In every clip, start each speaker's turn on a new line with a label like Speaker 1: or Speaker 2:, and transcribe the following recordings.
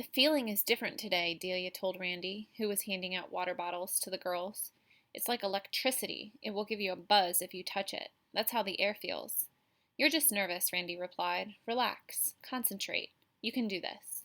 Speaker 1: The feeling is different today, Delia told Randy, who was handing out water bottles to the girls. It's like electricity. It will give you a buzz if you touch it. That's how the air feels. You're just nervous, Randy replied. Relax. Concentrate. You can do this.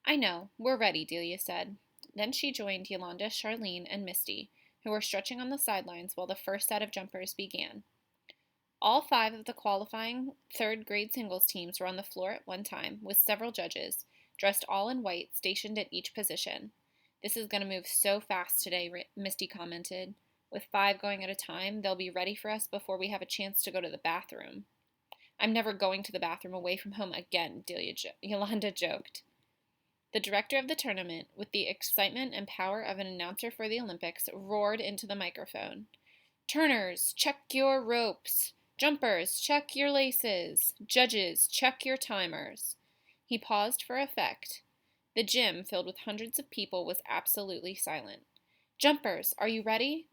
Speaker 1: I know. We're ready, Delia said. Then she joined Yolanda, Charlene, and Misty, who were stretching on the sidelines while the first set of jumpers began. All 5 of the qualifying third-grade singles teams were on the floor at one time, with several judges, dressed all in white, stationed at each position. This is going to move so fast today, Misty commented. With 5 going at a time, they'll be ready for us before we have a chance to go to the bathroom. I'm never going to the bathroom away from home again, Yolanda joked. The director of the tournament, with the excitement and power of an announcer for the Olympics, roared into the microphone. Turners, check your ropes. Jumpers, check your laces. Judges, check your timers. He paused for effect. The gym, filled with hundreds of people, was absolutely silent. Jumpers, are you ready?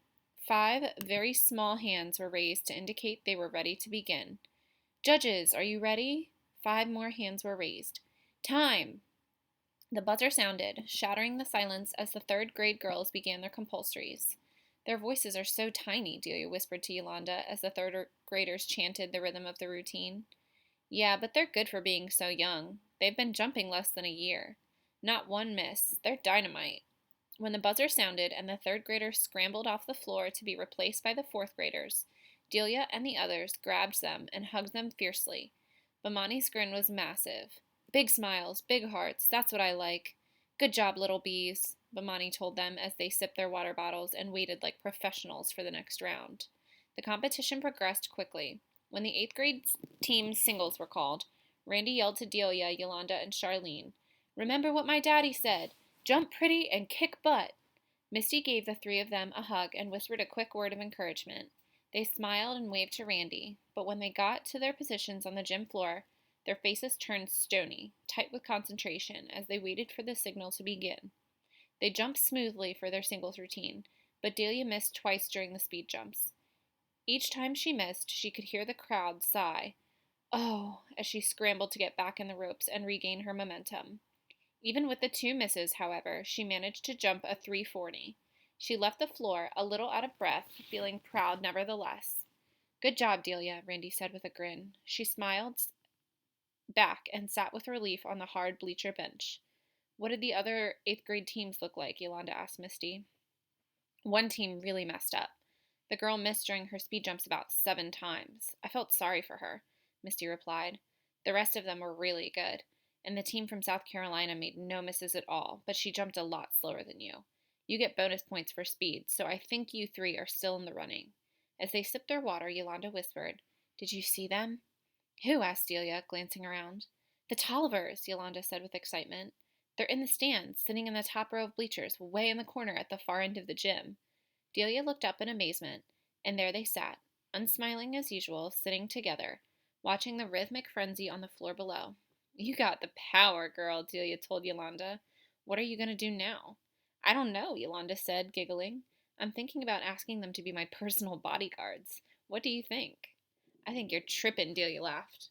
Speaker 1: 5 very small hands were raised to indicate they were ready to begin. Judges, are you ready? 5 more hands were raised. Time! The buzzer sounded, shattering the silence as the third-grade girls began their compulsories. Their voices are so tiny, Delia whispered to Yolanda as the third-graders chanted the rhythm of the routine. Yeah, but they're good for being so young. They've been jumping less than a year. Not one miss. They're dynamite. When the buzzer sounded and the third-graders scrambled off the floor to be replaced by the fourth-graders, Delia and the others grabbed them and hugged them fiercely. Bomani's grin was massive. Big smiles, big hearts, that's what I like. Good job, little bees, Bomani told them as they sipped their water bottles and waited like professionals for the next round. The competition progressed quickly. When the 8th grade team's singles were called, Randy yelled to Delia, Yolanda, and Charlene, Remember what my daddy said. Jump pretty and kick butt. Misty gave the 3 of them a hug and whispered a quick word of encouragement. They smiled and waved to Randy, but when they got to their positions on the gym floor, their faces turned stony, tight with concentration, as they waited for the signal to begin. They jumped smoothly for their singles routine, but Delia missed twice during the speed jumps. Each time she missed, she could hear the crowd sigh, oh, as she scrambled to get back in the ropes and regain her momentum. Even with the 2 misses, however, she managed to jump a 340. She left the floor, a little out of breath, feeling proud nevertheless. Good job, Delia, Randy said with a grin. She smiled back and sat with relief on the hard bleacher bench. What did the other 8th grade teams look like? Yolanda asked Misty. One team really messed up. The girl missed during her speed jumps about 7 times. I felt sorry for her, Misty replied. The rest of them were really good, and the team from South Carolina made no misses at all, but she jumped a lot slower than you. You get bonus points for speed, so I think you 3 are still in the running. As they sipped their water, Yolanda whispered, Did you see them? Who? Asked Delia, glancing around. The Tollivers, Yolanda said with excitement. They're in the stands, sitting in the top row of bleachers, way in the corner at the far end of the gym. Delia looked up in amazement, and there they sat, unsmiling as usual, sitting together, watching the rhythmic frenzy on the floor below. You got the power, girl, Delia told Yolanda. What are you going to do now? I don't know, Yolanda said, giggling. I'm thinking about asking them to be my personal bodyguards. What do you think? I think you're trippin', Delia laughed.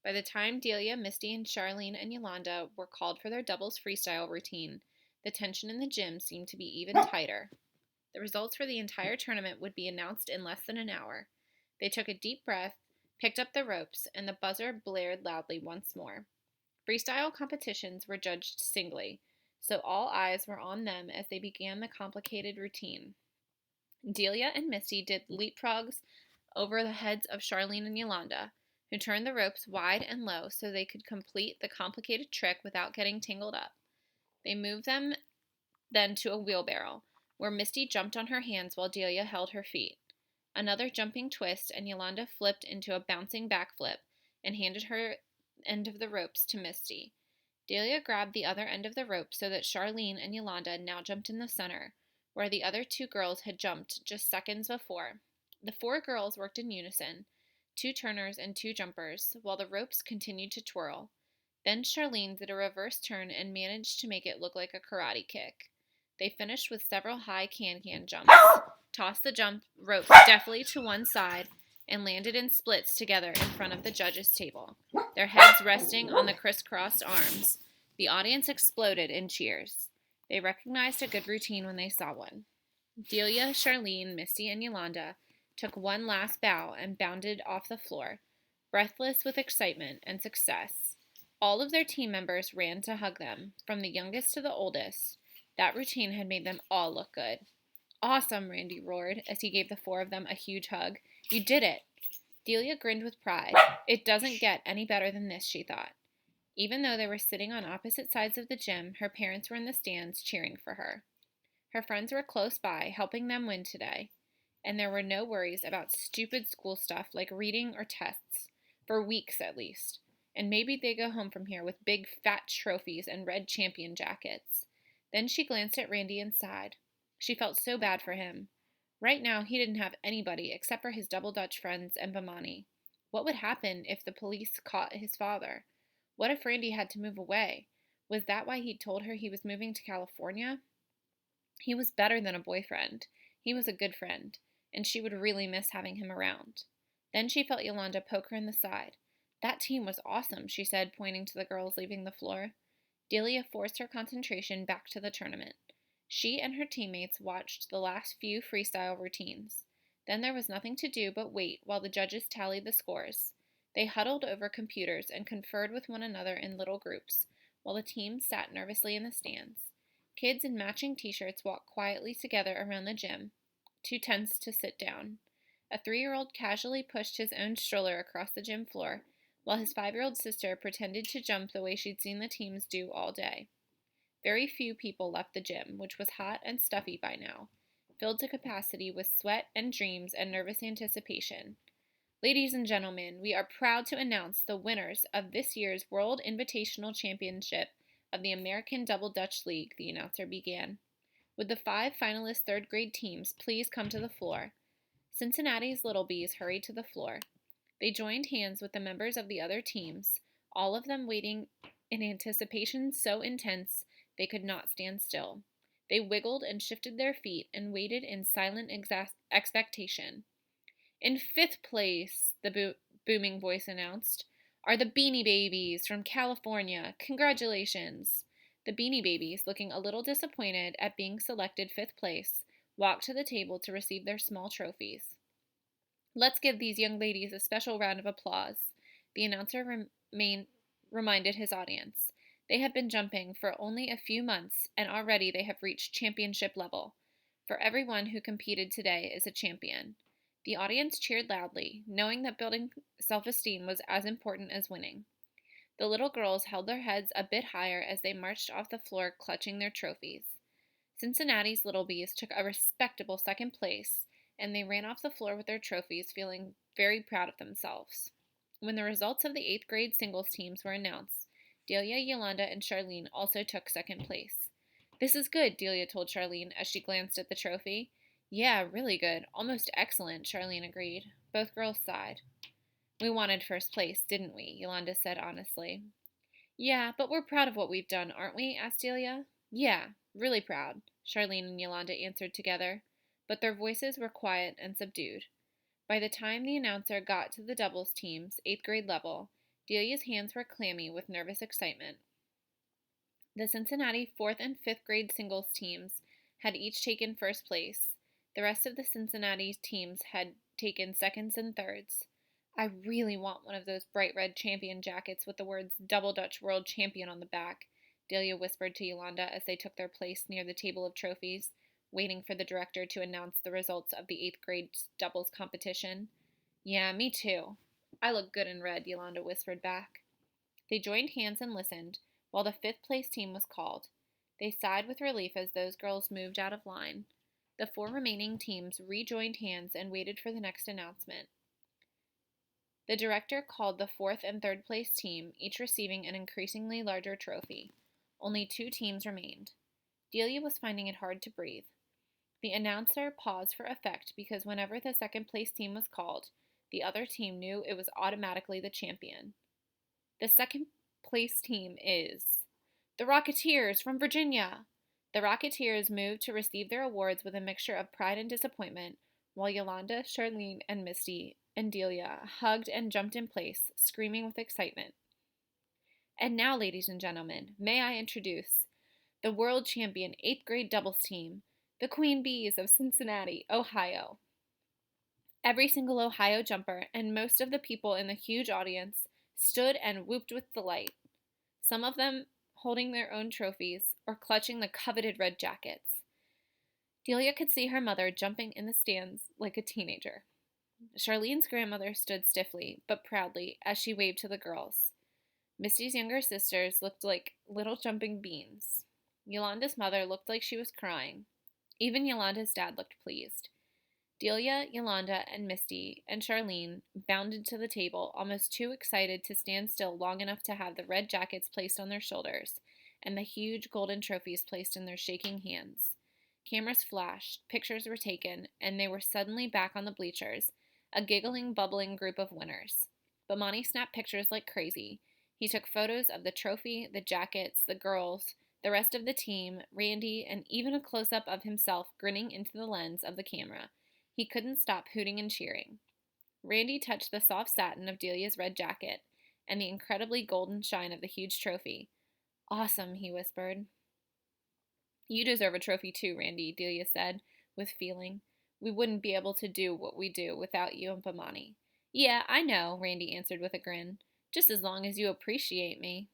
Speaker 1: By the time Delia, Misty, and Charlene and Yolanda were called for their doubles freestyle routine, the tension in the gym seemed to be even tighter. The results for the entire tournament would be announced in less than an hour. They took a deep breath, picked up the ropes, and the buzzer blared loudly once more. Freestyle competitions were judged singly, so all eyes were on them as they began the complicated routine. Delia and Misty did leapfrogs over the heads of Charlene and Yolanda, who turned the ropes wide and low so they could complete the complicated trick without getting tangled up. They moved them then to a wheelbarrow, where Misty jumped on her hands while Delia held her feet. Another jumping twist, and Yolanda flipped into a bouncing backflip and handed her end of the ropes to Misty. Delia grabbed the other end of the rope so that Charlene and Yolanda now jumped in the center, where the other 2 girls had jumped just seconds before. The 4 girls worked in unison, 2 turners and 2 jumpers, while the ropes continued to twirl. Then Charlene did a reverse turn and managed to make it look like a karate kick. They finished with several high can-can jumps, tossed the jump ropes deftly to one side, and landed in splits together in front of the judges' table, their heads resting on the crisscrossed arms. The audience exploded in cheers. They recognized a good routine when they saw one. Delia, Charlene, Misty, and Yolanda took one last bow and bounded off the floor, breathless with excitement and success. All of their team members ran to hug them, from the youngest to the oldest. That routine had made them all look good. Awesome, Randy roared as he gave the four of them a huge hug. You did it. Delia grinned with pride. It doesn't get any better than this, she thought. Even though they were sitting on opposite sides of the gym, her parents were in the stands cheering for her. Her friends were close by, helping them win today, and there were no worries about stupid school stuff like reading or tests, for weeks at least, and maybe they'd go home from here with big fat trophies and red champion jackets. Then she glanced at Randy and sighed. She felt so bad for him. Right now, he didn't have anybody except for his Double Dutch friends and Bomani. What would happen if the police caught his father? What if Randy had to move away? Was that why he'd told her he was moving to California? He was better than a boyfriend. He was a good friend, and she would really miss having him around. Then she felt Yolanda poke her in the side. That team was awesome, she said, pointing to the girls leaving the floor. Delia forced her concentration back to the tournament. She and her teammates watched the last few freestyle routines. Then there was nothing to do but wait while the judges tallied the scores. They huddled over computers and conferred with one another in little groups, while the teams sat nervously in the stands. Kids in matching t-shirts walked quietly together around the gym, too tense to sit down. A 3-year-old casually pushed his own stroller across the gym floor, while his 5-year-old sister pretended to jump the way she'd seen the teams do all day. Very few people left the gym, which was hot and stuffy by now, filled to capacity with sweat and dreams and nervous anticipation. Ladies and gentlemen, we are proud to announce the winners of this year's World Invitational Championship of the American Double Dutch League, the announcer began. Would the 5 finalist third grade teams please come to the floor? Cincinnati's Little Bees hurried to the floor. They joined hands with the members of the other teams, all of them waiting in anticipation so intense they could not stand still. They wiggled and shifted their feet and waited in silent expectation. In 5th place, the booming voice announced, are the Beanie Babies from California. Congratulations! The Beanie Babies, looking a little disappointed at being selected 5th place, walked to the table to receive their small trophies. Let's give these young ladies a special round of applause, the announcer reminded his audience. They have been jumping for only a few months, and already they have reached championship level. For everyone who competed today is a champion. The audience cheered loudly, knowing that building self-esteem was as important as winning. The little girls held their heads a bit higher as they marched off the floor clutching their trophies. Cincinnati's Little Bees took a respectable 2nd place, and they ran off the floor with their trophies, feeling very proud of themselves. When the results of the 8th grade singles teams were announced, Delia, Yolanda, and Charlene also took 2nd place. This is good, Delia told Charlene as she glanced at the trophy. Yeah, really good. Almost excellent, Charlene agreed. Both girls sighed. We wanted 1st place, didn't we? Yolanda said honestly. Yeah, but we're proud of what we've done, aren't we? Asked Delia. Yeah, really proud, Charlene and Yolanda answered together, but their voices were quiet and subdued. By the time the announcer got to the doubles team's 8th grade level, Delia's hands were clammy with nervous excitement. The Cincinnati 4th and 5th grade singles teams had each taken 1st place. The rest of the Cincinnati teams had taken 2nds and 3rds. I really want one of those bright red champion jackets with the words Double Dutch World Champion on the back, Delia whispered to Yolanda as they took their place near the table of trophies, waiting for the director to announce the results of the 8th grade doubles competition. Yeah, me too. I look good in red, Yolanda whispered back. They joined hands and listened, while the 5th place team was called. They sighed with relief as those girls moved out of line. The 4 remaining teams rejoined hands and waited for the next announcement. The director called the 4th and 3rd place team, each receiving an increasingly larger trophy. Only 2 teams remained. Delia was finding it hard to breathe. The announcer paused for effect because whenever the 2nd place team was called, the other team knew it was automatically the champion. The 2nd place team is the Rocketeers from Virginia. The Rocketeers moved to receive their awards with a mixture of pride and disappointment, while Yolanda, Charlene, and Misty and Delia hugged and jumped in place, screaming with excitement. And now, ladies and gentlemen, may I introduce the world champion 8th grade doubles team, the Queen Bees of Cincinnati, Ohio. Every single Ohio jumper and most of the people in the huge audience stood and whooped with delight, some of them holding their own trophies or clutching the coveted red jackets. Delia could see her mother jumping in the stands like a teenager. Charlene's grandmother stood stiffly but proudly as she waved to the girls. Misty's younger sisters looked like little jumping beans. Yolanda's mother looked like she was crying. Even Yolanda's dad looked pleased. Delia, Yolanda, and Misty and Charlene bounded to the table, almost too excited to stand still long enough to have the red jackets placed on their shoulders and the huge golden trophies placed in their shaking hands. Cameras flashed, pictures were taken, and they were suddenly back on the bleachers, a giggling, bubbling group of winners. Bomani snapped pictures like crazy. He took photos of the trophy, the jackets, the girls, the rest of the team, Randy, and even a close-up of himself grinning into the lens of the camera. He couldn't stop hooting and cheering. Randy touched the soft satin of Delia's red jacket and the incredibly golden shine of the huge trophy. "Awesome," he whispered. "You deserve a trophy too, Randy," Delia said, with feeling. "We wouldn't be able to do what we do without you and Bomani." "Yeah, I know," Randy answered with a grin. "Just as long as you appreciate me."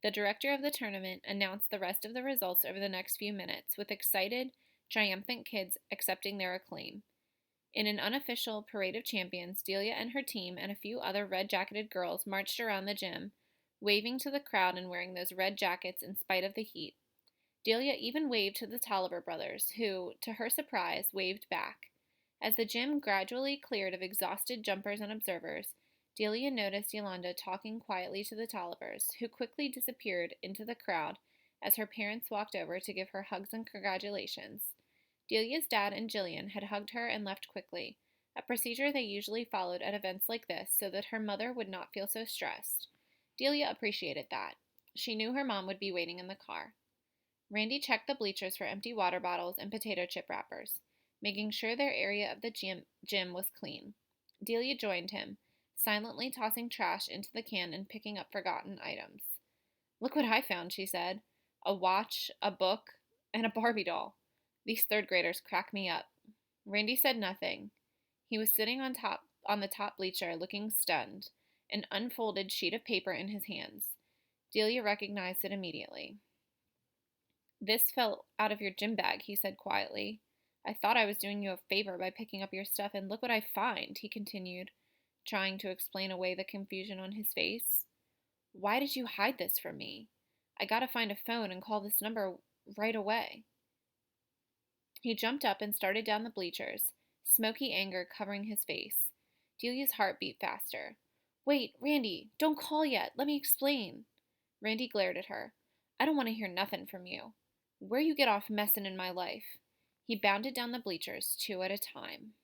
Speaker 1: The director of the tournament announced the rest of the results over the next few minutes, with excited, triumphant kids accepting their acclaim. In an unofficial parade of champions, Delia and her team and a few other red-jacketed girls marched around the gym, waving to the crowd and wearing those red jackets in spite of the heat. Delia even waved to the Tolliver brothers, who, to her surprise, waved back. As the gym gradually cleared of exhausted jumpers and observers, Delia noticed Yolanda talking quietly to the Tollivers, who quickly disappeared into the crowd as her parents walked over to give her hugs and congratulations. Delia's dad and Jillian had hugged her and left quickly, a procedure they usually followed at events like this so that her mother would not feel so stressed. Delia appreciated that. She knew her mom would be waiting in the car. Randy checked the bleachers for empty water bottles and potato chip wrappers, making sure their area of the gym was clean. Delia joined him, silently tossing trash into the can and picking up forgotten items. "Look what I found," she said. "A watch, a book, and a Barbie doll. These third graders crack me up." Randy said nothing. He was sitting on the top bleacher, looking stunned, an unfolded sheet of paper in his hands. Delia recognized it immediately. "This fell out of your gym bag," he said quietly. "I thought I was doing you a favor by picking up your stuff, and look what I find," he continued, trying to explain away the confusion on his face. "Why did you hide this from me? I gotta find a phone and call this number right away." He jumped up and started down the bleachers, smoky anger covering his face. Delia's heart beat faster. "Wait, Randy, don't call yet. Let me explain." Randy glared at her. "I don't want to hear nothing from you. Where you get off messin' in my life?" He bounded down the bleachers, two at a time.